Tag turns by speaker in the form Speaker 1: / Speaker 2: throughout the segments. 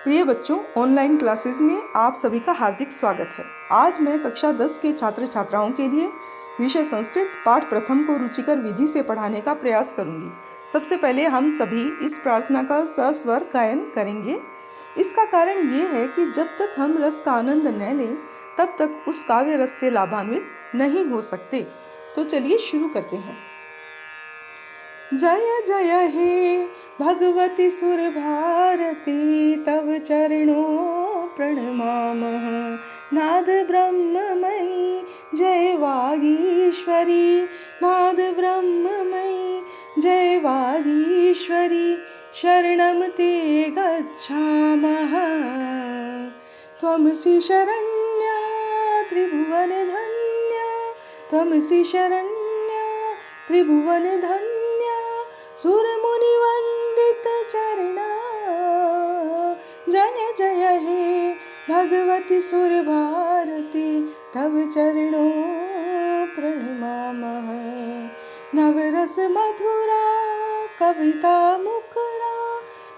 Speaker 1: प्रिय बच्चों, online classes में आप सभी का हार्दिक स्वागत है। आज मैं कक्षा 10 के छात्र छात्राओं के लिए विषय संस्कृत पाठ प्रथम को रुचिकर विधि से पढ़ाने का प्रयास करूंगी। सबसे पहले हम सभी इस प्रार्थना का सस्वर गायन करेंगे। इसका कारण ये है कि जब तक हम रस का आनंद न लें तब तक उस काव्य रस से लाभान्वित नहीं हो सकते। तो चलिए शुरू करते हैं। जय जय हे भगवती सुर भारती, तव चरणों प्रणमामः। नाद ब्रह्ममयी जय वागीश्वरी, नाद ब्रह्ममयी जय वागीश्वरी, शरणं ते गच्छामः। त्वमसि शरण्या त्रिभुवन धन्या, त्वमसि शरण्या त्रिभुवन धन्या, सुर मुनि वंदित चरणा। जय जय हे भगवती सुर भारती, तव चरणों प्रणमामः। नवरस मधुरा कविता मुखरा,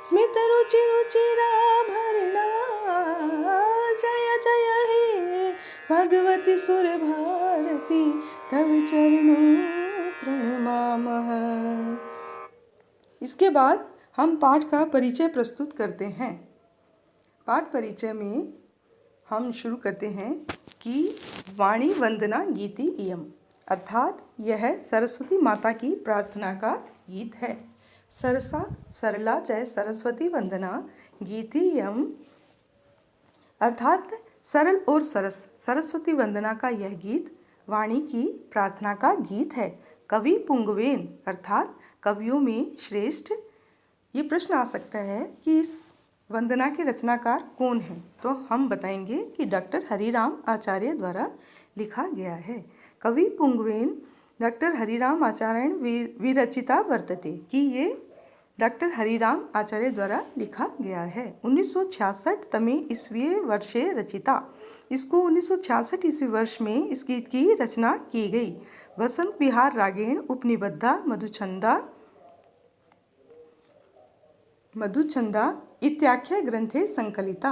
Speaker 1: स्मित रुचि रुचिरा भरणा। जय जय हे भगवती सुर भारती, तव चरणों प्रणमामः। इसके बाद हम पाठ का परिचय प्रस्तुत करते हैं। पाठ परिचय में हम शुरू करते हैं कि वाणी वंदना गीति इयम, अर्थात यह सरस्वती माता की प्रार्थना का गीत है। सरसा सरला जय सरस्वती वंदना गीति इयम, अर्थात सरल और सरस सरस्वती वंदना का यह गीत वाणी की प्रार्थना का गीत है। कवि पुंगवेन, अर्थात कवियों में श्रेष्ठ। ये प्रश्न आ सकता है कि इस वंदना के रचनाकार कौन हैं? तो हम बताएंगे कि डॉक्टर हरिराम आचार्य द्वारा लिखा गया है। कवि पुंगवेन डॉक्टर हरिराम आचार्येण विरचिता वर्तते, कि ये डॉक्टर हरिराम आचार्य द्वारा लिखा गया है। 1966 तमे ईस्वी वर्षे रचिता। इसको 1966 ईस्वी वर्ष में इस गीत की रचना की गई। वसंत विहार रागेण उपनिबद्धा मधुछंदा इत्याख्य ग्रंथे संकलिता।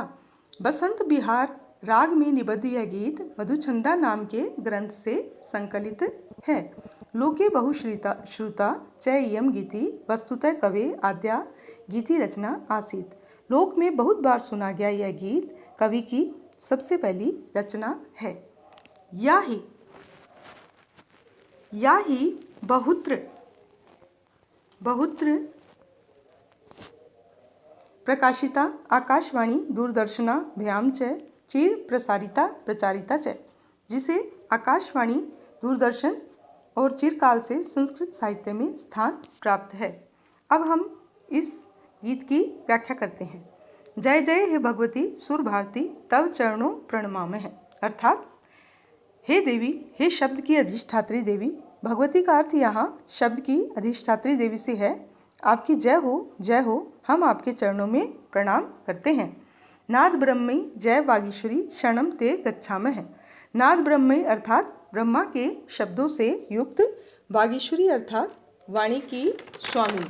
Speaker 1: बसंत विहार राग में निबद्ध यह गीत मधुछंदा नाम के ग्रंथ से संकलित है। लोके बहुश्रुता च इयं गीति वस्तुतः कवे आद्या गीति रचना आसीत्। लोक में बहुत बार सुना गया यह गीत कवि की सबसे पहली रचना है। या ही बहुत्र प्रकाशिता आकाशवाणी दूरदर्शनाभ्याम च चिर प्रचारिता च, जिसे आकाशवाणी दूरदर्शन और चिरकाल से संस्कृत साहित्य में स्थान प्राप्त है। अब हम इस गीत की व्याख्या करते हैं। जय जय हे भगवती सुर भारती, तव चरणों प्रणमामः, अर्थात हे देवी, हे शब्द की अधिष्ठात्री देवी। भगवती का अर्थ यहाँ शब्द की अधिष्ठात्री देवी से है। आपकी जय हो, हम आपके चरणों में प्रणाम करते हैं। नाद ब्रह्मई जय वागीश्वरी, शरणं ते गच्छामः। नाद ब्रह्मई अर्थात ब्रह्मा के शब्दों से युक्त, वागीश्वरी अर्थात वाणी की स्वामी,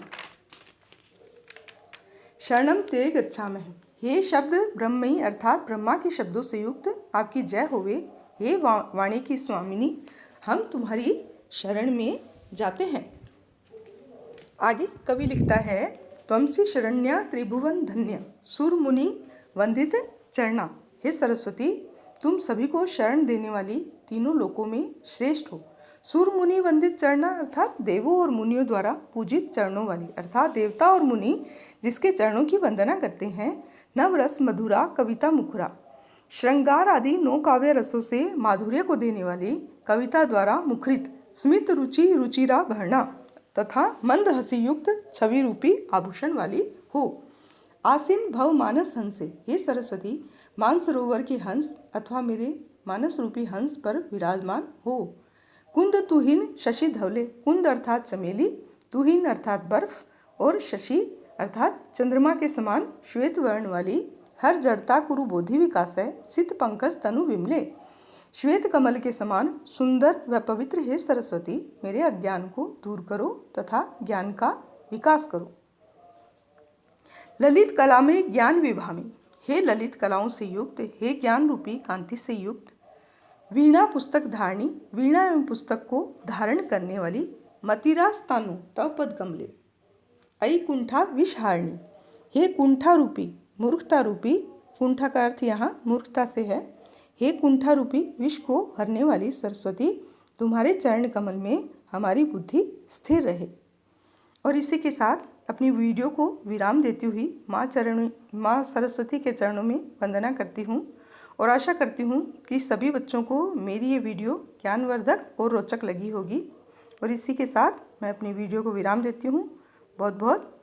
Speaker 1: शरणं ते गच्छामः। हे शब्द ब्रह्मई अर्थात ब्रह्मा के शब्दों से युक्त, आपकी जय होवे। हे वाणी की स्वामिनी, हम तुम्हारी शरण में जाते हैं। आगे कवि लिखता है, त्वमसि शरण्या त्रिभुवन धन्य, सुर मुनि वंदित चरणा। हे सरस्वती, तुम सभी को शरण देने वाली तीनों लोकों में श्रेष्ठ हो। सुर मुनि वंदित चरणा अर्थात देवों और मुनियों द्वारा पूजित चरणों वाली, अर्थात देवता और मुनि जिसके चरणों की वंदना करते हैं। नवरस मधुरा कविता मुखरा, श्रृंगार आदि 9 काव्य रसों से माधुर्य को देने वाली, कविता द्वारा मुखरित, स्मित रुचि रुचिरा भरणा तथा मंद हंसी युक्त छवि रूपी आभूषण वाली हो। आसीन भव मानस हंसे, हे सरस्वती, मानसरोवर के हंस अथवा मेरे मानस रूपी हंस पर विराजमान हो। कुंद तुहिन शशि धवले, कुंद अर्थात चमेली, तुहिन अर्थात बर्फ, और शशि अर्थात चंद्रमा के समान श्वेत वर्ण वाली, हर जड़ता कुरु बोधि विकास है, सित पंकज तनु विमले, श्वेत कमल के समान सुंदर व पवित्र हे सरस्वती, मेरे अज्ञान को दूर करो तथा ज्ञान का विकास करो। ललित कला में ज्ञान विभामी, हे ललित कलाओं से युक्त, हे ज्ञान रूपी कांति से युक्त, वीणा पुस्तक धारणी, वीणा एवं पुस्तक को धारण करने वाली, मतिरास्तानु तव पद कमले, अई कुंठा विषहारणी, हे कुंठा रूपी, मूर्खता रूपी, कुंठा का अर्थ यहाँ मूर्खता से है, हे कुंठा रूपी विष को हरने वाली सरस्वती, तुम्हारे चरण कमल में हमारी बुद्धि स्थिर रहे। और इसी के साथ अपनी वीडियो को विराम देती हुई माँ सरस्वती के चरणों में वंदना करती हूँ और आशा करती हूँ कि सभी बच्चों को मेरी ये वीडियो ज्ञानवर्धक और रोचक लगी होगी। और इसी के साथ मैं अपनी वीडियो को विराम देती हूँ। बहुत बहुत